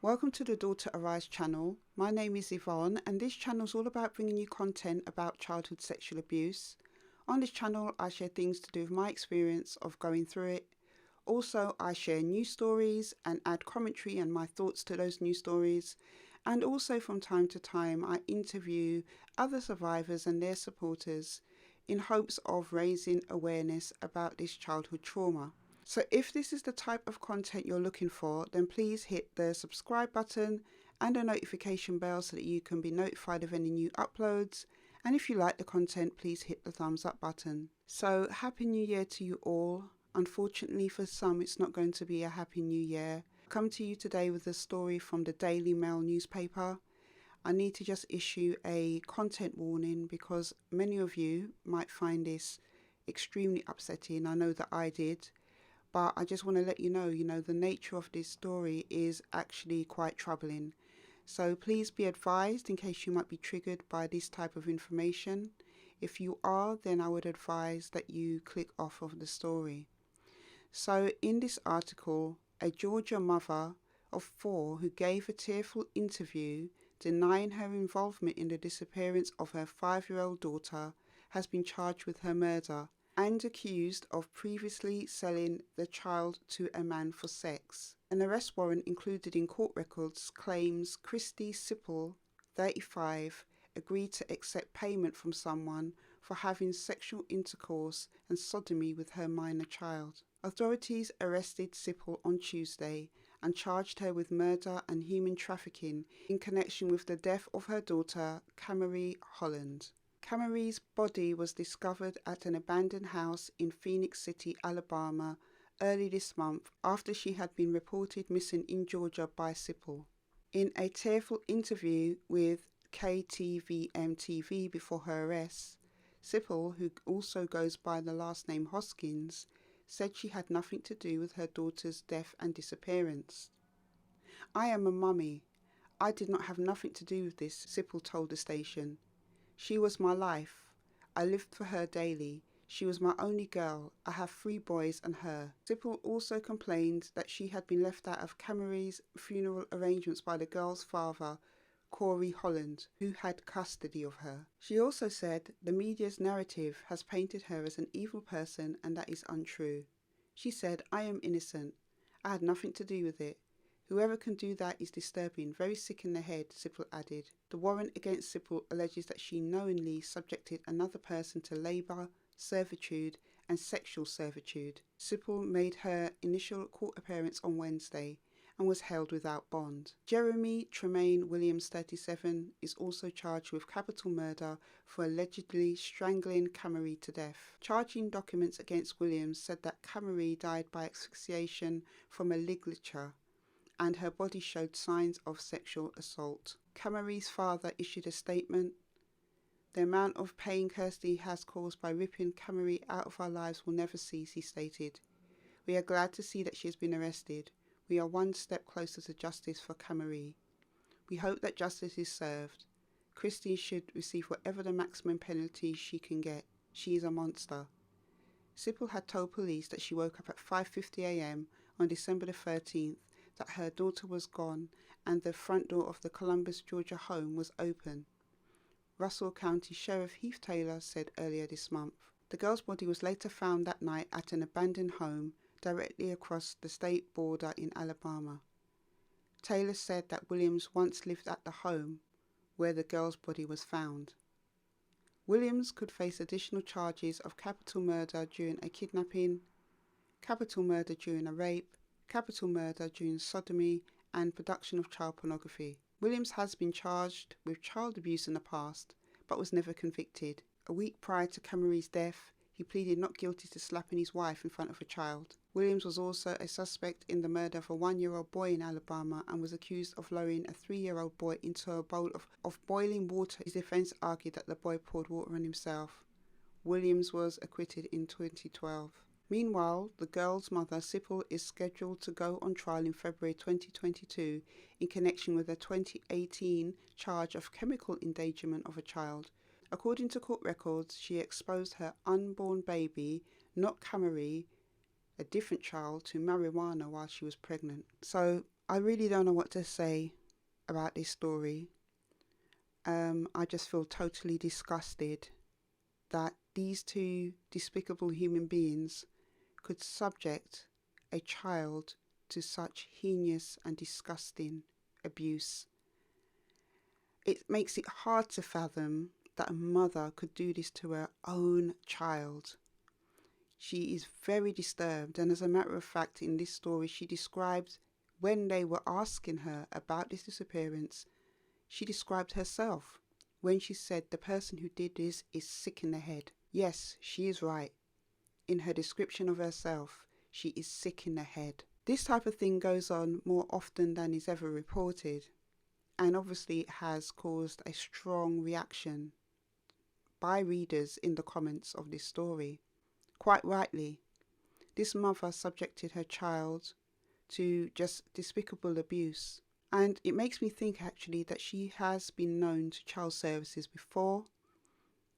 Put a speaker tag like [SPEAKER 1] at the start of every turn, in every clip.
[SPEAKER 1] Welcome to the Daughter Arise channel. My name is Yvonne and this channel is all about bringing you content about childhood sexual abuse. On this channel I share things to do with my experience of going through it. Also I share news stories and add commentary and my thoughts to those news stories. And also from time to time I interview other survivors and their supporters in hopes of raising awareness about this childhood trauma. So if this is the type of content you're looking for, then please hit the subscribe button and the notification bell so that you can be notified of any new uploads. And if you like the content, please hit the thumbs up button. So Happy New Year to you all. Unfortunately for some, it's not going to be a Happy New Year. I come to you today with a story from the Daily Mail newspaper. I need to just issue a content warning because many of you might find this extremely upsetting. I know that I did. But I just want to let you know, the nature of this story is actually quite troubling. So please be advised in case you might be triggered by this type of information. If you are, then I would advise that you click off of the story. So in this article, a Georgia mother of 4 who gave a tearful interview denying her involvement in the disappearance of her 5-year-old daughter has been charged with her murder and accused of previously selling the child to a man for sex. An arrest warrant included in court records claims Christy Sipple, 35, agreed to accept payment from someone for having sexual intercourse and sodomy with her minor child. Authorities arrested Sipple on Tuesday and charged her with murder and human trafficking in connection with the death of her daughter, Camry Holland. Camry's body was discovered at an abandoned house in Phoenix City, Alabama, early this month after she had been reported missing in Georgia by Sipple. In a tearful interview with KTVM-TV before her arrest, Sipple, who also goes by the last name Hoskins, said she had nothing to do with her daughter's death and disappearance. "I am a mummy. I did not have nothing to do with this," Sipple told the station. "She was my life. I lived for her daily. She was my only girl. I have 3 boys and her." Sipple also complained that she had been left out of Camry's funeral arrangements by the girl's father, Corey Holland, who had custody of her. She also said the media's narrative has painted her as an evil person and that is untrue. She said, "I am innocent. I had nothing to do with it. Whoever can do that is disturbing, very sick in the head," Sipple added. The warrant against Sipple alleges that she knowingly subjected another person to labour, servitude and sexual servitude. Sipple made her initial court appearance on Wednesday and was held without bond. Jeremy Tremaine Williams, 37, is also charged with capital murder for allegedly strangling Camry to death. Charging documents against Williams said that Camry died by asphyxiation from a ligature and her body showed signs of sexual assault. Camry's father issued a statement. "The amount of pain Kirsty has caused by ripping Camry out of our lives will never cease," he stated. "We are glad to see that she has been arrested. We are one step closer to justice for Camry. We hope that justice is served. Christy should receive whatever the maximum penalty she can get. She is a monster." Sipple had told police that she woke up at 5:50 a.m. on December the 13th, that her daughter was gone and the front door of the Columbus, Georgia home was open. Russell County Sheriff Heath Taylor said earlier this month. The girl's body was later found that night at an abandoned home directly across the state border in Alabama. Taylor said that Williams once lived at the home where the girl's body was found. Williams could face additional charges of capital murder during a kidnapping, capital murder during a rape, capital murder during sodomy and production of child pornography. Williams has been charged with child abuse in the past, but was never convicted. A week prior to Camry's death, he pleaded not guilty to slapping his wife in front of a child. Williams was also a suspect in the murder of a 1-year-old boy in Alabama and was accused of lowering a 3-year-old boy into a bowl of boiling water. His defense argued that the boy poured water on himself. Williams was acquitted in 2012. Meanwhile, the girl's mother, Sipple, is scheduled to go on trial in February 2022 in connection with a 2018 charge of chemical endangerment of a child. According to court records, she exposed her unborn baby, not Camry, a different child, to marijuana while she was pregnant. So I really don't know what to say about this story. I just feel totally disgusted that these two despicable human beings could subject a child to such heinous and disgusting abuse. It makes it hard to fathom that a mother could do this to her own child. She is very disturbed, and as a matter of fact, in this story, she described when they were asking her about this disappearance, she described herself when she said the person who did this is sick in the head. Yes, she is right. In her description of herself, she is sick in the head. This type of thing goes on more often than is ever reported, and obviously it has caused a strong reaction by readers in the comments of this story. Quite rightly, this mother subjected her child to just despicable abuse. And it makes me think actually that she has been known to child services before.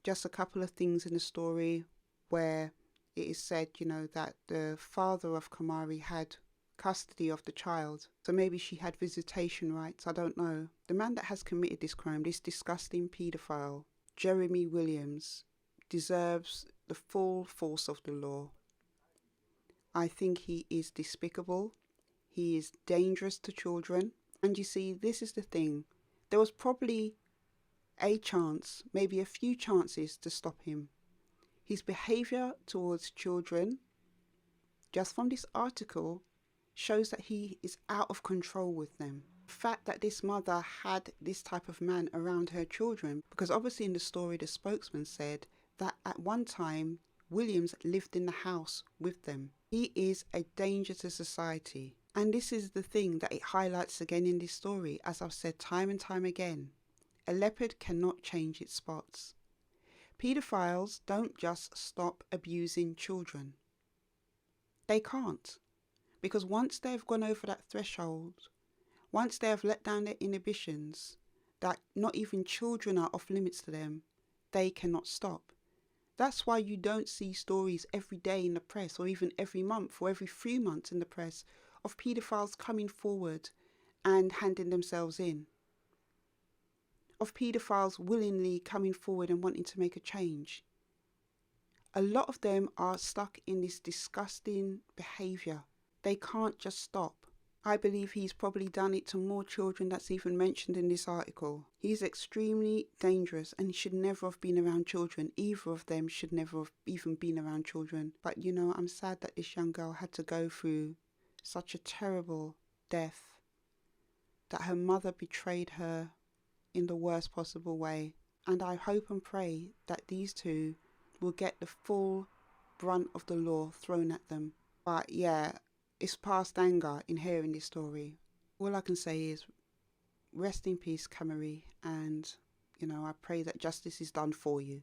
[SPEAKER 1] Just a couple of things in the story where it is said, that the father of Kamari had custody of the child. So maybe she had visitation rights, I don't know. The man that has committed this crime, this disgusting paedophile, Jeremy Williams, deserves the full force of the law. I think he is despicable. He is dangerous to children. And you see, this is the thing. There was probably a chance, maybe a few chances to stop him. His behaviour towards children, just from this article, shows that he is out of control with them. The fact that this mother had this type of man around her children, because obviously in the story the spokesman said that at one time Williams lived in the house with them. He is a danger to society. And this is the thing that it highlights again in this story, as I've said time and time again. A leopard cannot change its spots. Paedophiles don't just stop abusing children. They can't. Because once they've gone over that threshold, once they have let down their inhibitions, that not even children are off limits to them, they cannot stop. That's why you don't see stories every day in the press, or even every month or every 3 months in the press, of paedophiles coming forward and handing themselves in. Of paedophiles willingly coming forward and wanting to make a change. A lot of them are stuck in this disgusting behaviour. They can't just stop. I believe he's probably done it to more children that's even mentioned in this article. He's extremely dangerous and he should never have been around children. Either of them should never have even been around children. But I'm sad that this young girl had to go through such a terrible death. That her mother betrayed her in the worst possible way. And I hope and pray that these two will get the full brunt of the law thrown at them. But yeah, it's past anger in hearing this story. All I can say is rest in peace, Kamari, and I pray that justice is done for you.